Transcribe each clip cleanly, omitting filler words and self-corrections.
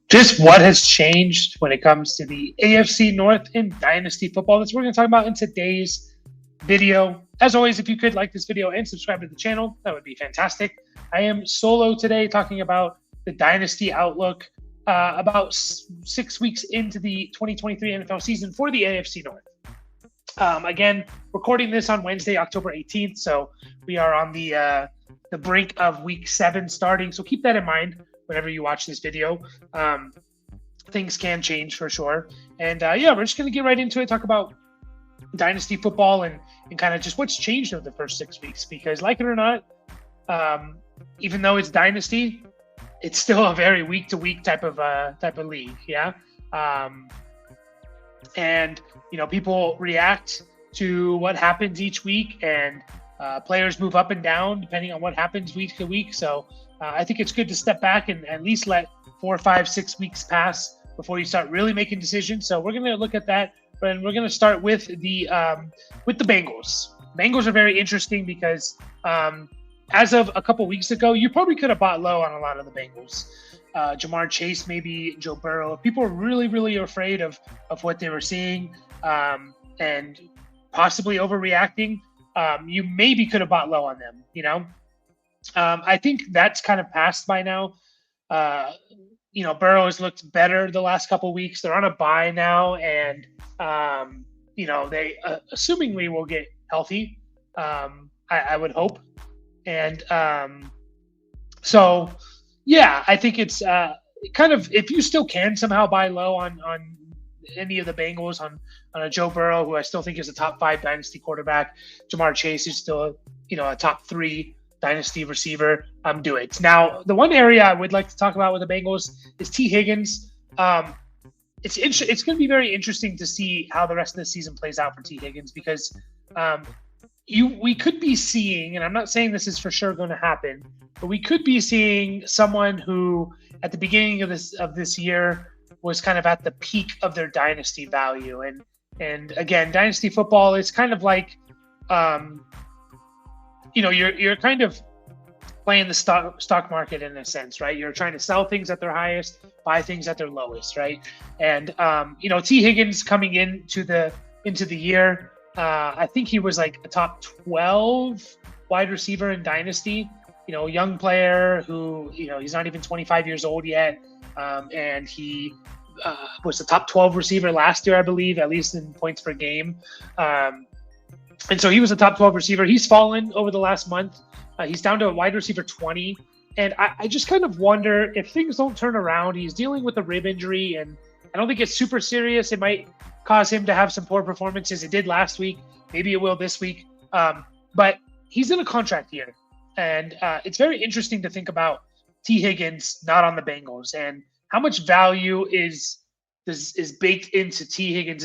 just what has changed when it comes to the AFC North and Dynasty football. That's what we're going to talk about in today's video. As always, if you could like this video and subscribe to the channel, that would be fantastic. I am solo today talking about the Dynasty outlook about 6 weeks into the 2023 NFL season for the AFC North. Again, recording this on Wednesday, October 18th, so we are on the brink of Week 7 starting. So keep that in mind whenever you watch this video. Things can change for sure. And yeah, we're just going to get right into it, talk about Dynasty football and kind of just what's changed over the first 6 weeks. Because like it or not, even though it's Dynasty, it's still a very week-to-week type of league, yeah? And, you know, people react to what happens each week, and players move up and down depending on what happens week to week. So I think it's good to step back and at least let 4, 5, 6 weeks pass before you start really making decisions. So we're going to look at that, and we're going to start with the Bengals. Bengals are very interesting because as of a couple weeks ago, you probably could have bought low on a lot of the Bengals. Jamar Chase, maybe Joe Burrow. People were really, really afraid of what they were seeing and possibly overreacting. You maybe could have bought low on them, you know? I think that's kind of passed by now. You know, Burrow has looked better the last couple weeks. They're on a bye now, and, you know, they assumingly will get healthy, I would hope. And so, yeah, I think it's kind of, if you still can somehow buy low on any of the Bengals, on a Joe Burrow, who I still think is a top 5 dynasty quarterback, Jamar Chase is still, you know, a top 3 dynasty receiver, do it. Now, the one area I would like to talk about with the Bengals is T. Higgins. It's going to be very interesting to see how the rest of the season plays out for T. Higgins, because we could be seeing, and I'm not saying this is for sure going to happen, but we could be seeing someone who at the beginning of this year was kind of at the peak of their dynasty value. And again, dynasty football is kind of like, you know, you're kind of playing the stock market in a sense, right? You're trying to sell things at their highest, buy things at their lowest, right? And you know, T. Higgins coming into the year, I think he was like a top 12 wide receiver in Dynasty. You know, young player who, you know, he's not even 25 years old yet, and he was the top 12 receiver last year, I believe, at least in points per game. And so he was a top 12 receiver. He's fallen over the last month. He's down to a wide receiver 20. And I just kind of wonder if things don't turn around. He's dealing with a rib injury, and I don't think it's super serious. It might cause him to have some poor performances. It did last week. Maybe it will this week. But he's in a contract year. And it's very interesting to think about T. Higgins not on the Bengals, and how much value is baked into T. Higgins'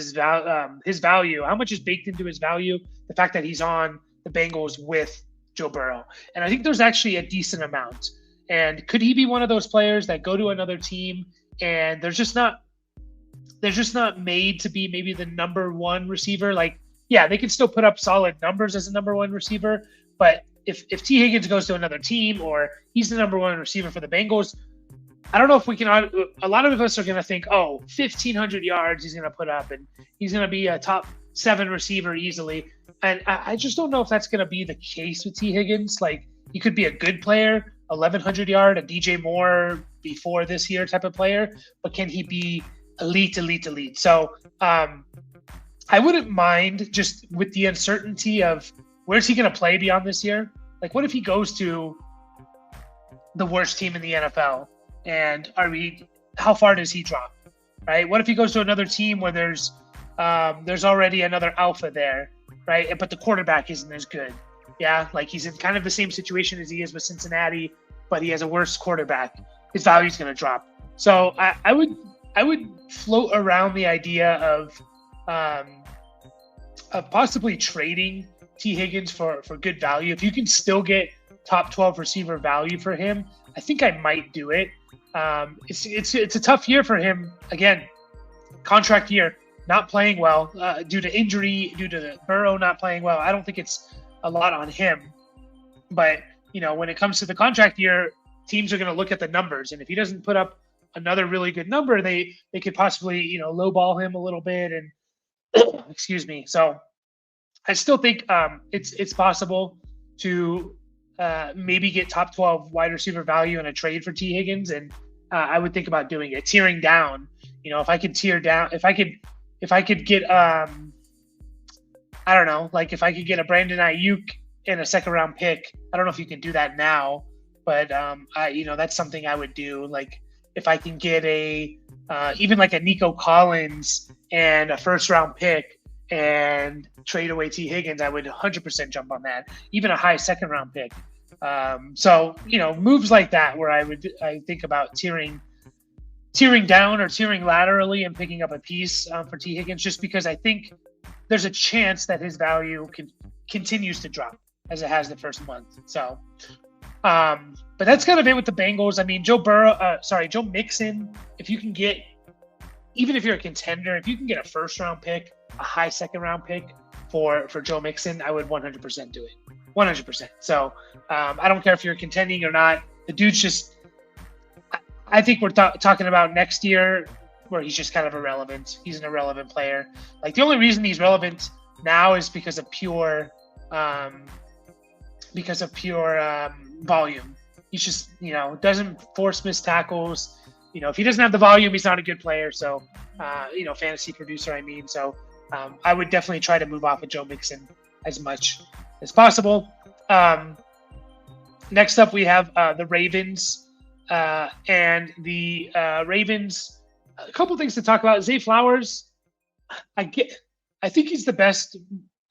his value. How much is baked into his value? The fact that he's on the Bengals with Joe Burrow. And I think there's actually a decent amount. And could he be one of those players that go to another team and they're just not made to be maybe the number 1 receiver? Like, yeah, they can still put up solid numbers as a number 1 receiver, but if T. Higgins goes to another team, or he's the number 1 receiver for the Bengals, I don't know if we can. A lot of us are going to think, oh, 1,500 yards he's going to put up, and he's going to be a top 7 receiver easily. And I just don't know if that's going to be the case with T. Higgins. Like, he could be a good player, 1,100 yard, a DJ Moore before this year type of player, but can he be elite? So I wouldn't mind, just with the uncertainty of where's he going to play beyond this year. Like, what if he goes to the worst team in the NFL? And how far does he drop, right? What if he goes to another team where there's already another alpha there, right? But the quarterback isn't as good. Yeah, like he's in kind of the same situation as he is with Cincinnati, but he has a worse quarterback. His value is going to drop. So I would float around the idea of possibly trading T. Higgins for good value. If you can still get top 12 receiver value for him, I think I might do it. It's a tough year for him. Again, contract year, not playing well due to injury, due to the Burrow not playing well. I don't think it's a lot on him. But, you know, when it comes to the contract year, teams are going to look at the numbers. And if he doesn't put up another really good number, they could possibly, lowball him a little bit and excuse me. So I still think it's possible to maybe get top 12 wide receiver value in a trade for T Higgins, and I would think about doing it, tearing down. If I could tear down, if I could get I don't know, like if I could get a Brandon Ayuk in a second round pick. I don't know if you can do that now, but that's something I would do. Like if I can get a even like a Nico Collins and a first round pick and trade away T Higgins, I would 100% jump on that. Even a high second round pick. So moves like that where I think about tearing down or tearing laterally and picking up a piece for T Higgins, just because I think there's a chance that his value continues to drop as it has the first month. So, but that's kind of it with the Bengals. I mean, Joe Mixon, if you can get, even if you're a contender, if you can get a first round pick, a high second round pick for Joe Mixon, I would 100% do it. 100%. So I don't care if you're contending or not. The dude's just, I think we're talking about next year where he's just kind of irrelevant. He's an irrelevant player. Like the only reason he's relevant now is because of pure volume. He's just, doesn't force missed tackles. If he doesn't have the volume, he's not a good player. So, fantasy producer, I mean. So I would definitely try to move off of Joe Mixon as much as possible. Next up, we have the Ravens. And the Ravens, a couple things to talk about. Zay Flowers, I think he's the best,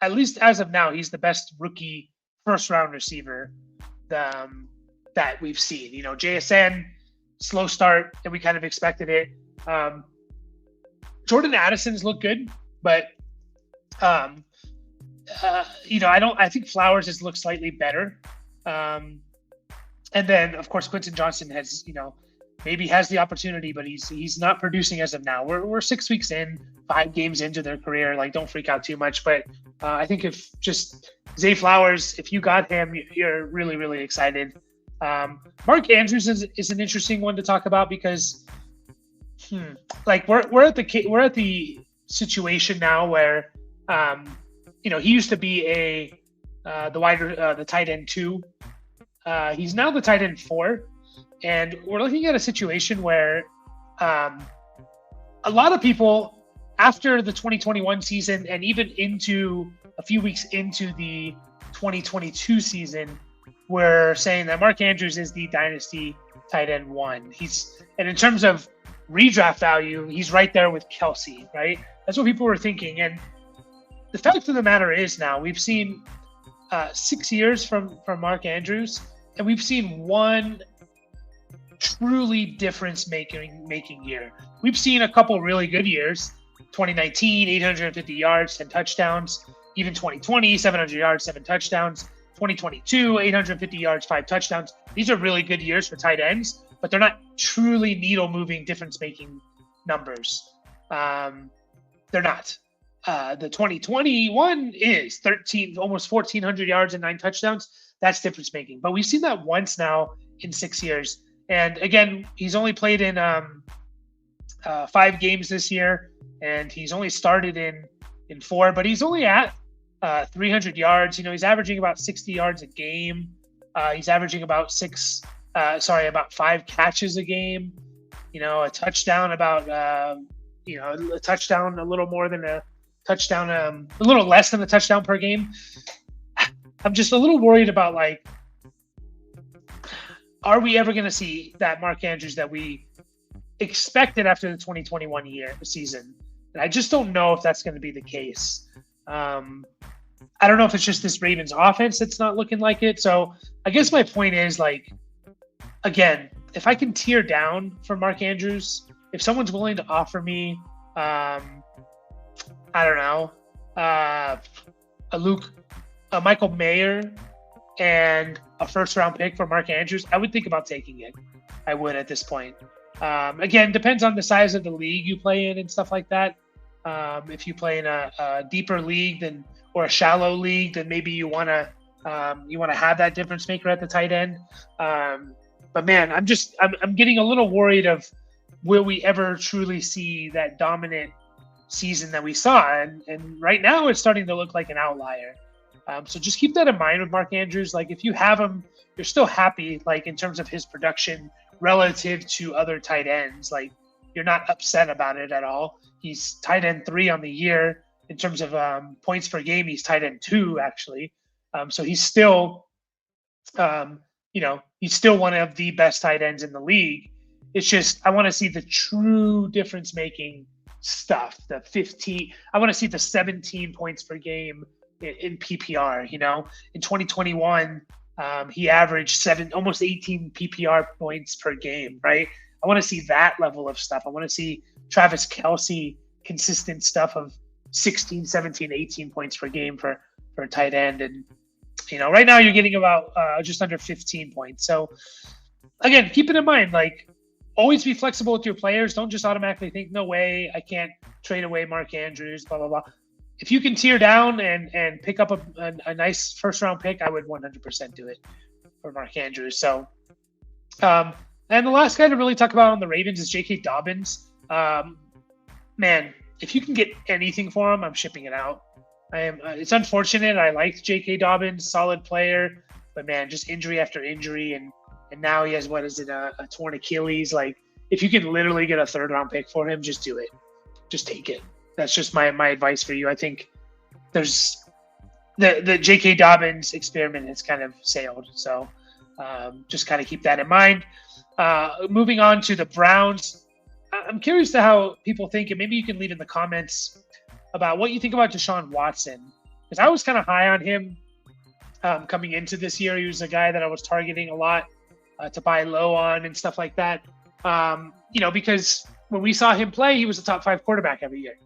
at least as of now, he's the best rookie first-round receiver that we've seen. JSN, slow start, and we kind of expected it. Jordan Addison's looked good, but I think Flowers has looked slightly better. And then, of course, Quentin Johnson has, maybe has the opportunity, but he's not producing as of now. We're 6 weeks in, 5 games into their career. Like, don't freak out too much. But I think if just Zay Flowers, if you got him, you're really, really excited. Mark Andrews is an interesting one to talk about because, we're at the situation now where, he used to be the tight end 2. He's now the tight end 4, and we're looking at a situation where a lot of people after the 2021 season and even into a few weeks into the 2022 season were saying that Mark Andrews is the Dynasty tight end 1. And in terms of redraft value, he's right there with Kelsey, right? That's what people were thinking. And the fact of the matter is now we've seen 6 years from Mark Andrews, and we've seen one truly difference-making year. We've seen a couple really good years, 2019, 850 yards, 10 touchdowns, even 2020, 700 yards, 7 touchdowns, 2022, 850 yards, 5 touchdowns. These are really good years for tight ends, but they're not truly needle-moving, difference-making numbers. They're not. The 2021 is almost 1,400 yards and 9 touchdowns. That's difference making. But we've seen that once now in 6 years. And again, he's only played in 5 games this year, and he's only started in 4. But he's only at 300 yards. He's averaging about 60 yards a game. He's averaging about 5 catches a game. A touchdown a touchdown, a little more than a touchdown, a little less than a touchdown per game. I'm just a little worried about, are we ever going to see that Mark Andrews that we expected after the 2021 season? And I just don't know if that's going to be the case. I don't know if it's just this Ravens offense that's not looking like it. So I guess my point is, again, if I can tear down for Mark Andrews, if someone's willing to offer me, I don't know, a Michael Mayer and a first-round pick for Mark Andrews, I would think about taking it. I would at this point. Again, depends on the size of the league you play in and stuff like that. If you play in a deeper league or a shallow league, then maybe you want to have that difference maker at the tight end. But man, I'm getting a little worried of will we ever truly see that dominant season that we saw? And right now it's starting to look like an outlier. So just keep that in mind with Mark Andrews. Like if you have him, you're still happy, like in terms of his production relative to other tight ends. Like you're not upset about it at all. He's tight end 3 on the year in terms of points per game. He's tight end 2 actually. So he's still, he's still one of the best tight ends in the league. It's just, I want to see the true difference making stuff. The 15, I want to see the 17 points per game in PPR. In 2021, he averaged almost 18 PPR points per game, right? I want to see that level of stuff. I want to see Travis Kelce consistent stuff of 16, 17, 18 points per game for a tight end. And, right now you're getting about just under 15 points. So again, keep it in mind, like always be flexible with your players. Don't just automatically think, no way, I can't trade away Mark Andrews, blah, blah, blah. If you can tear down and pick up a nice first round pick, I would 100% do it for Mark Andrews. So, and the last guy to really talk about on the Ravens is J.K. Dobbins. Man, if you can get anything for him, I'm shipping it out. It's unfortunate. I liked J.K. Dobbins, solid player, but man, just injury after injury, and now he has a torn Achilles. Like if you can literally get a 3rd round pick for him, just do it. Just take it. That's just my advice for you. I think there's the J.K. Dobbins experiment has kind of sailed. So just kind of keep that in mind. Moving on to the Browns. I'm curious to how people think, and maybe you can leave in the comments about what you think about Deshaun Watson. Because I was kind of high on him coming into this year. He was a guy that I was targeting a lot to buy low on and stuff like that. Because when we saw him play, he was a top 5 quarterback every year.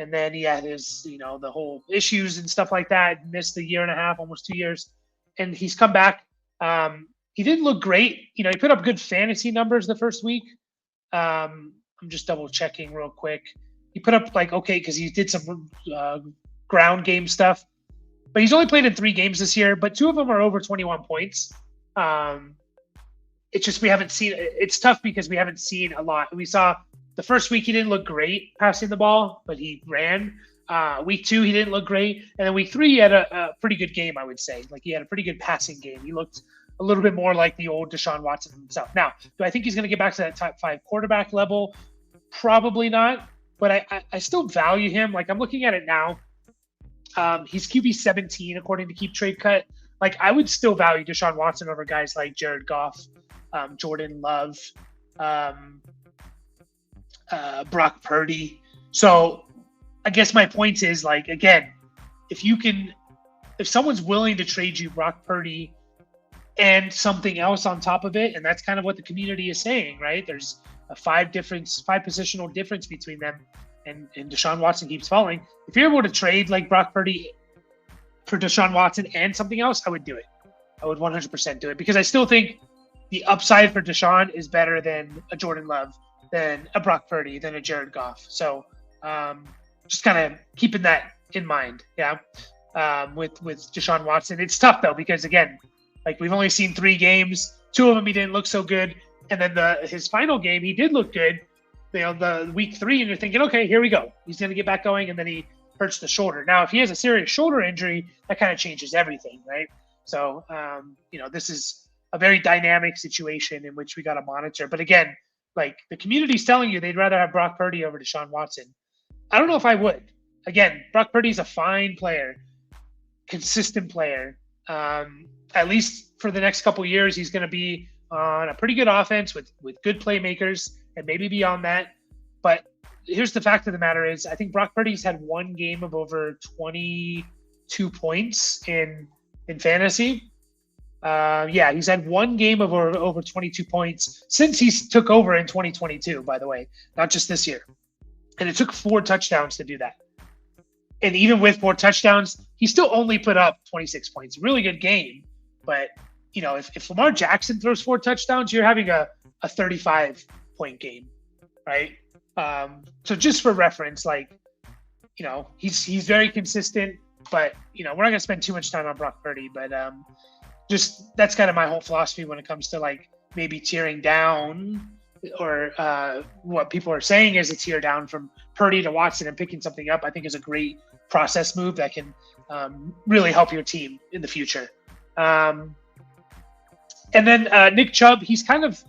And then he had his, the whole issues and stuff like that, missed a year and a half, almost 2 years. And he's come back. He didn't look great. He put up good fantasy numbers the first week. I'm just double checking real quick. He put up because he did some ground game stuff, but he's only played in 3 games this year, but 2 of them are over 21 points. It's just, we haven't seen, it's tough because we haven't seen a lot. We saw the first week, he didn't look great passing the ball, but he ran. Week 2, he didn't look great. And then week 3, he had a pretty good game, I would say. Like he had a pretty good passing game. He looked a little bit more like the old Deshaun Watson himself. Now, do I think he's going to get back to that top 5 quarterback level? Probably not, but I still value him. Like I'm looking at it now. He's QB 17 according to Keep Trade Cut. Like I would still value Deshaun Watson over guys like Jared Goff, Jordan Love, Brock Purdy. So I guess my point is, like, again, if someone's willing to trade you Brock Purdy and something else on top of it, and that's kind of what the community is saying, right? There's a 5 positional difference between them, and Deshaun Watson keeps falling. If you're able to trade like Brock Purdy for Deshaun Watson and something else, I would do it. I would 100% do it, because I still think the upside for Deshaun is better than a Jordan Love, than a Brock Purdy, than a Jared Goff. So just kind of keeping that in mind. Yeah. With Deshaun Watson, it's tough though, because again, like we've only seen 3 games, 2 of them he didn't look so good, and then his final game he did look good. The week 3, and you're thinking, okay, here we go. He's going to get back going, and then he hurts the shoulder. Now, if he has a serious shoulder injury, that kind of changes everything, right? So, this is a very dynamic situation in which we got to monitor. But again, like the community's telling you they'd rather have Brock Purdy over Deshaun Watson. I don't know if I would. Again, Brock Purdy's a fine player, consistent player. At least for the next couple of years, he's going to be on a pretty good offense with good playmakers, and maybe beyond that. But here's the fact of the matter is, I think Brock Purdy's had 1 game of over 22 points in fantasy. He's had 1 game of over 22 points since he took over in 2022, by the way, not just this year. And it took 4 touchdowns to do that. And even with 4 touchdowns, he still only put up 26 points. Really good game. But, if Lamar Jackson throws 4 touchdowns, you're having a 35-point game, right? So just for reference, he's very consistent, but, we're not going to spend too much time on Brock Purdy. But just that's kind of my whole philosophy when it comes to, maybe tearing down what people are saying is a tier down from Purdy to Watson and picking something up, I think is a great process move that can really help your team in the future. And then Nick Chubb, he's kind of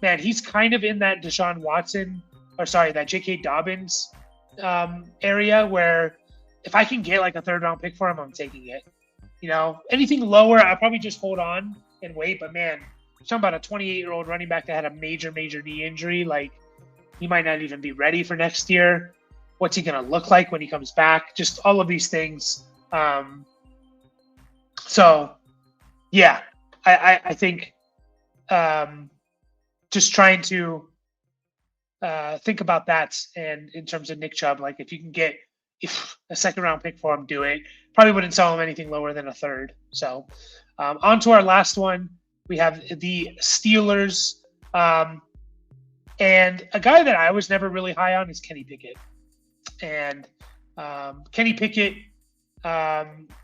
in that Deshaun Watson, that J.K. Dobbins area where if I can get like a third round pick for him, I'm taking it. Anything lower, I'll probably just hold on and wait. But man, you're talking about a 28-year-old running back that had a major knee injury. Like, he might not even be ready for next year. What's he going to look like when he comes back? Just all of these things. So, yeah, I think just trying to think about that. And in terms of Nick Chubb, like if you can get a second round pick for him, do it. Probably wouldn't sell him anything lower than a third. So on to our last one. We have the Steelers. And a guy that I was never really high on is Kenny Pickett. And Kenny Pickett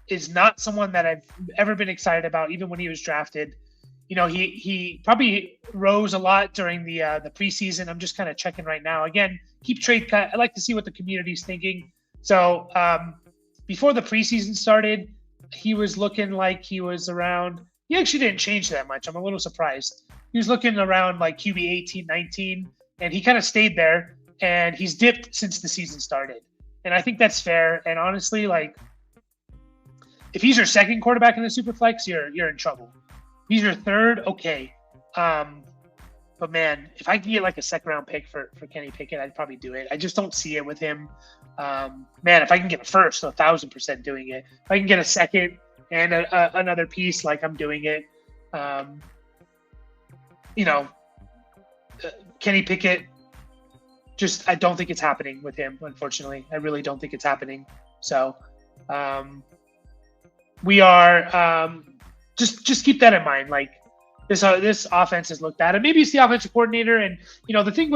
is not someone that I've ever been excited about, even when he was drafted. He probably rose a lot during the preseason. I'm just kind of checking right now. Again, keep trade cut. I like to see what the community's thinking. So before the preseason started, he was looking like he was around. He actually didn't change that much. I'm a little surprised. He was looking around like QB 18, 19, and he kind of stayed there. And he's dipped since the season started. And I think that's fair. And honestly, like, if he's your second quarterback in the Superflex, you're in trouble. If he's your third, okay. But man, if I can get like a second round pick for Kenny Pickett, I'd probably do it. I just don't see it with him. Man, if I can get a first, 1,000% doing it. If I can get a second and another piece, like, I'm doing it. Kenny Pickett, I don't think it's happening with him, unfortunately. I really don't think it's happening. So we are just keep that in mind. Like, this offense has looked bad, and maybe it's the offensive coordinator. And the thing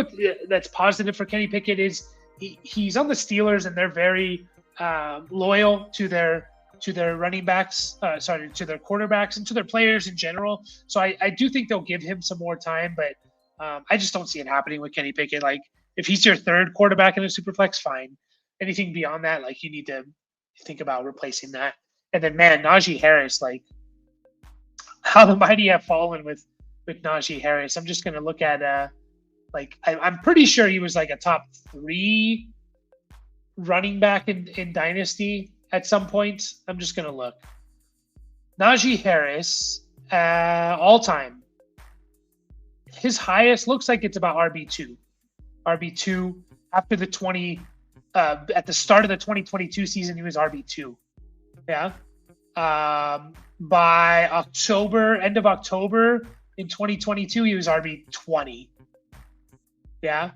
that's positive for Kenny Pickett is he's on the Steelers, and they're very loyal to their running backs, to their quarterbacks and to their players in general. So I do think they'll give him some more time, but I just don't see it happening with Kenny Pickett. Like, if he's your third quarterback in a Superflex, fine. Anything beyond that, like, you need to think about replacing that. And then, man, Najee Harris, like, how the mighty have fallen with Najee Harris. I'm just going to look at, I'm pretty sure he was like a top 3 running back in Dynasty at some point. I'm just going to look. Najee Harris, all time. His highest looks like it's about RB2. RB2 after at the start of the 2022 season, he was RB2. Yeah. By end of October in 2022, he was RB20. Yeah.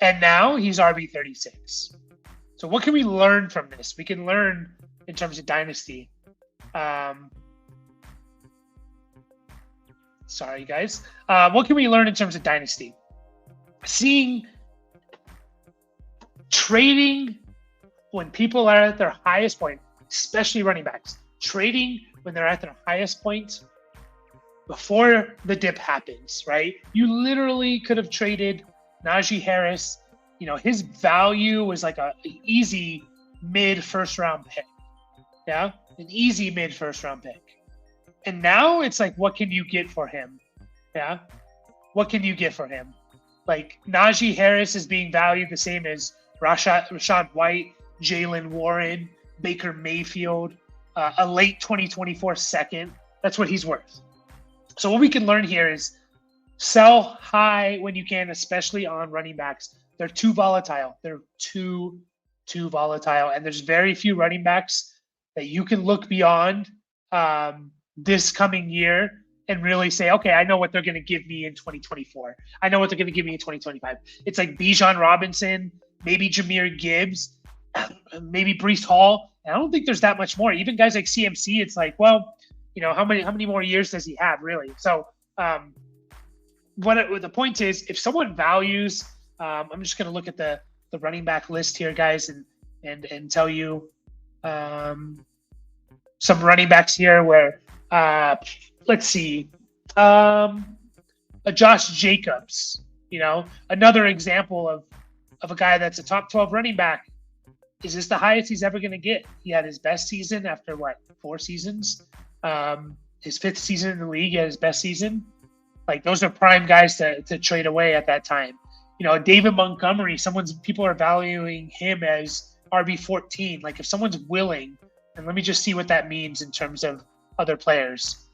And now he's RB36. So what can we learn from this? We can learn in terms of Dynasty. Sorry, guys. What can we learn in terms of Dynasty? Trading when people are at their highest point, especially running backs, trading when they're at their highest point before the dip happens, right? You literally could have traded Najee Harris. His value was like an easy mid-first round pick. Yeah, an easy mid-first round pick. And now it's like, what can you get for him? Yeah, what can you get for him? Like, Najee Harris is being valued the same as Rachaad White, Jalen Warren, Baker Mayfield, a late 2024 second. That's what he's worth. So what we can learn here is sell high when you can, especially on running backs. They're too volatile. They're too volatile. And there's very few running backs that you can look beyond this coming year and really say, okay, I know what they're going to give me in 2024. I know what they're going to give me in 2025. It's like Bijan Robinson, maybe Jahmyr Gibbs, maybe Breece Hall. And I don't think there's that much more. Even guys like CMC, it's like, well, how many more years does he have, really? So the point is, if someone values, I'm just going to look at the running back list here, guys, and tell you some running backs here where, let's see, a Josh Jacobs, Another example of a guy that's a top 12 running back. Is this the highest he's ever going to get? He had his best season after 4 seasons? His 5th season in the league, he had his best season. Like, those are prime guys to trade away at that time. David Montgomery, people are valuing him as RB14. Like, if someone's willing, and let me just see what that means in terms of other players.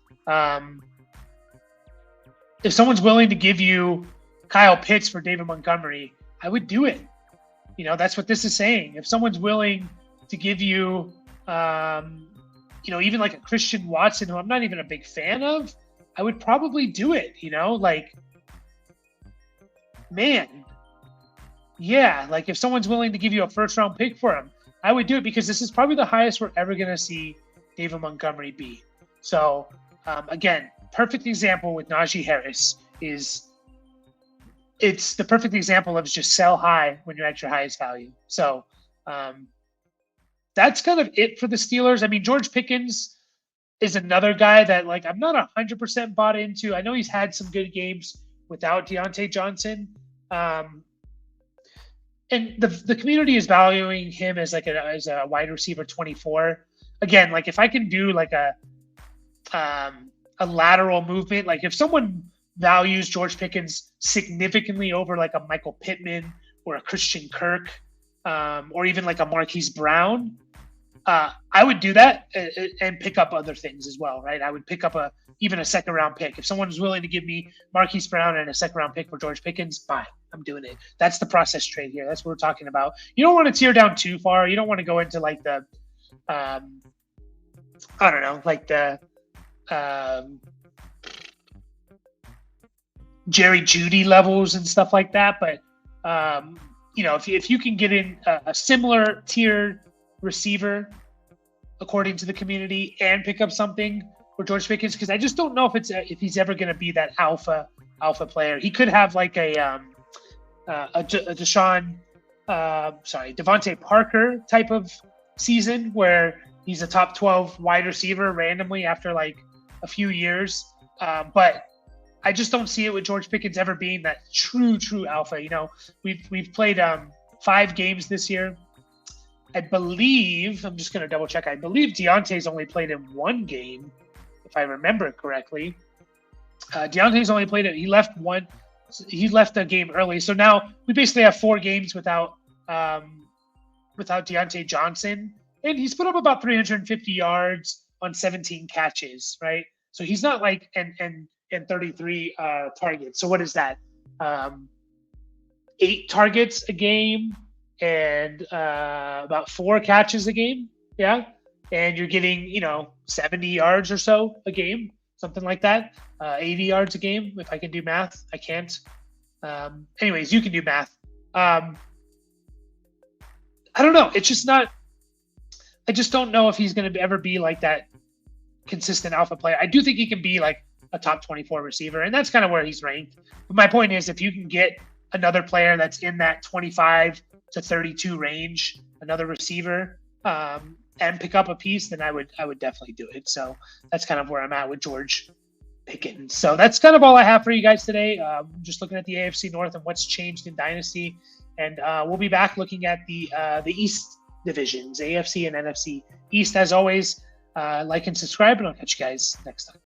If someone's willing to give you Kyle Pitts for David Montgomery, I would do it. That's what this is saying. If someone's willing to give you, even like a Christian Watson, who I'm not even a big fan of, I would probably do it. If someone's willing to give you a 1st-round pick for him, I would do it, because this is probably the highest we're ever going to see David Montgomery be. So, again, perfect example with Najee Harris it's the perfect example of just sell high when you're at your highest value. So that's kind of it for the Steelers. I mean, George Pickens is another guy that, like, I'm not 100% bought into. I know he's had some good games without Deontay Johnson. And the community is valuing him as a wide receiver 24. Again, like, if I can do like a lateral movement, like if someone values George Pickens significantly over like a Michael Pittman or a Christian Kirk, or even like a Marquise Brown, I would do that and pick up other things as well, right? I would pick up even a 2nd-round pick. If someone was willing to give me Marquise Brown and a 2nd-round pick for George Pickens, fine, I'm doing it. That's the process trade here. That's what we're talking about. You don't want to tear down too far. You don't want to go into like the, Jerry Jeudy levels and stuff like that. But, if you can get in a similar tier receiver according to the community and pick up something for George Pickens, because I just don't know if he's ever going to be that alpha player. He could have like a Devontae Parker type of season where he's a top 12 wide receiver randomly after like a few years. But I just don't see it with George Pickens ever being that true alpha. We've played 5 games this year. I believe, I'm just going to double check. I believe Deontay's only played in 1 game, if I remember it correctly. Deontay's only played it. He left the game early. So now we basically have 4 games without Deontay Johnson. And he's put up about 350 yards on 17 catches, right? So he's not like, and 33 targets. So what is that? 8 targets a game and about 4 catches a game. Yeah. And you're getting, 70 yards or so a game, something like that. 80 yards a game. If I can do math, I can't. Anyways, you can do math. I don't know. It's just not, I just don't know if he's going to ever be like that consistent alpha player. I do think he can be like a top 24 receiver, and that's kind of where he's ranked. But my point is, if you can get another player that's in that 25 to 32 range, another receiver, and pick up a piece, then I would definitely do it. So that's kind of where I'm at with George Pickens. So that's kind of all I have for you guys today. Just looking at the AFC North and what's changed in Dynasty, and we'll be back looking at the East divisions, AFC and NFC East. As always, like and subscribe, and I'll catch you guys next time.